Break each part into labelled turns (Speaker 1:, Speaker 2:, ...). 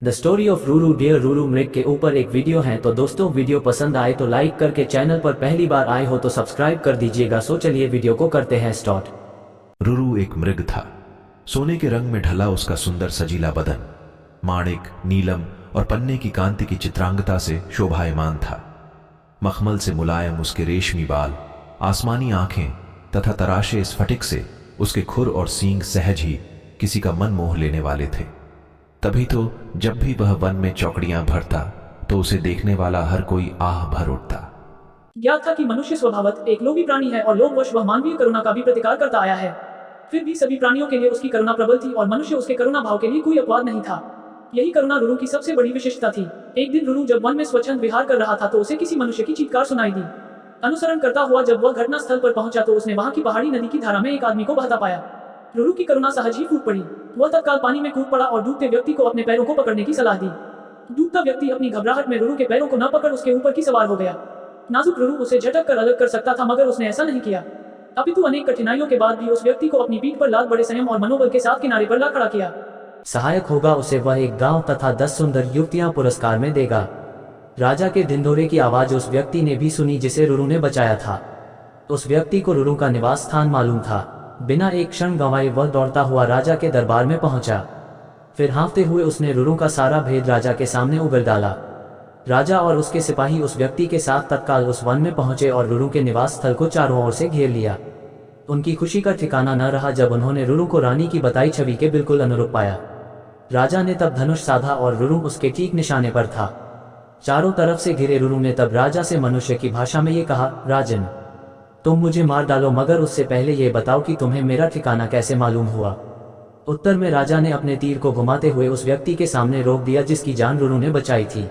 Speaker 1: The story of Ruru deer Ruru मृग के ऊपर एक वीडियो है। तो दोस्तों वीडियो पसंद आए तो लाइक करके, चैनल पर पहली बार आए हो तो सब्सक्राइब कर दीजिएगा। सो चलिए वीडियो को करते हैं स्टार्ट।
Speaker 2: रूरू एक मृग था। सोने के रंग में ढला उसका सुंदर सजीला बदन माणिक, नीलम और पन्ने की कांति की चित्रांगता से शोभायमान था। मखमल से मुलायम उसके रेशमी बाल, आसमानी आंखें तथा तराशे स्फटिक से उसके खुर और सींग सहज ही किसी का मन मोह लेने वाले थे। तभी तो जब भी वह वन में चौकड़ियां भरता तो उसे देखने वाला हर कोई आह भर उठता।
Speaker 3: ज्ञात था कि मनुष्य स्वभावत एक लोभी प्राणी है और लोभवश वह मानवीय करुणा का भी प्रतिकार करता आया है। फिर भी सभी प्राणियों के लिए उसकी करुणा प्रबल थी और मनुष्य उसके करुणा भाव के लिए कोई अपवाद नहीं था। यही करुणा रूरू की सबसे बड़ी विशेषता थी। एक दिन रूरू जब वन में स्वच्छंद विहार कर रहा था तो उसे किसी मनुष्य की चीत्कार सुनाई दी। अनुसरण करता हुआ जब वह घटना स्थल पर पहुंचा तो उसने वहां की पहाड़ी नदी की धारा में एक आदमी को बहता पाया। रूरू की करुणा सहज ही फूट पड़ी। वह तत्काल पानी में कूद पड़ा और डूबते व्यक्ति को अपने पैरों को पकड़ने की सलाह दी। डूबता व्यक्ति अपनी घबराहट में रूरू के पैरों को न पकड़ उसके ऊपर की सवार हो गया। नाजुक रूरू उसे झटक कर अलग कर सकता था, मगर उसने ऐसा नहीं किया। अपितु अनेक कठिनाइयों के बाद भी उस व्यक्ति को अपनी पीठ पर लाद बड़े संयम और मनोबल के साथ किनारे पर ला खड़ा किया।
Speaker 1: सहायक होगा उसे वह एक गांव तथा 10 सुंदर युवतियां पुरस्कार में देगा। राजा के ढिंढोरे की आवाज उस व्यक्ति ने भी सुनी जिसे रूरू ने बचाया था। उस व्यक्ति को रूरू का निवास स्थान मालूम था। बिना एक क्षण गंवाए वह दौड़ता हुआ राजा के दरबार में पहुंचा। फिर हाँफते हुए उसने रूरू का सारा भेद राजा के सामने उगल डाला। राजा और उसके सिपाही उस व्यक्ति के साथ तत्काल उस वन में पहुंचे और रूरू के निवास स्थल को चारों ओर से घेर लिया। उनकी खुशी का ठिकाना न रहा जब उन्होंने रूरू को रानी की बताई छवि के बिल्कुल अनुरूप पाया। राजा ने तब धनुष साधा और रूरू उसके ठीक निशाने पर था। चारों तरफ से घिरे रूरू ने तब राजा से मनुष्य की भाषा में ये कहा, राजन, तुम मुझे मार डालो, मगर उससे पहले ये बताओ कि तुम्हें मेरा ठिकाना कैसे मालूम हुआ। उत्तर में राजा ने अपने तीर को घुमाते हुए उस व्यक्ति के सामने रोक दिया जिसकी जान रूरू ने बचाई थी।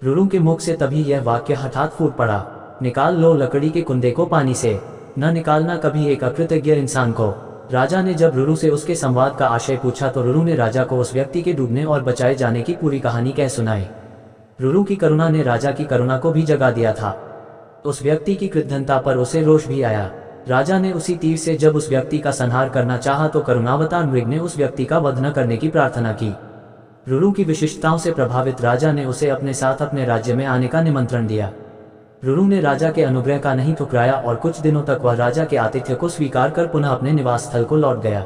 Speaker 1: रूरू के मुख से तभी यह वाक्य हठात फूट पड़ा, निकाल लो लकड़ी के कुंदे को पानी से, न निकालना कभी एक अकृतज्ञ इंसान को। राजा ने जब रूरू से उसके संवाद का आशय पूछा तो रूरू ने राजा को उस व्यक्ति के डूबने और बचाए जाने की पूरी कहानी कह सुनाई। रूरू की करुणा ने राजा की करुणा को भी जगा दिया था। उस व्यक्ति की कृतघ्नता पर उसे रोष भी आया। राजा ने उसी तीर से जब उस व्यक्ति का संहार करना चाहा तो करुणावतार मृग ने उस व्यक्ति का वध न करने की प्रार्थना की। रूरू की विशिष्टताओं से प्रभावित राजा ने उसे अपने साथ अपने राज्य में आने का निमंत्रण दिया। रूरू ने राजा के अनुग्रह का नहीं ठुकराया और कुछ दिनों तक वह राजा के आतिथ्य को स्वीकार कर पुनः अपने निवास स्थल को लौट गया।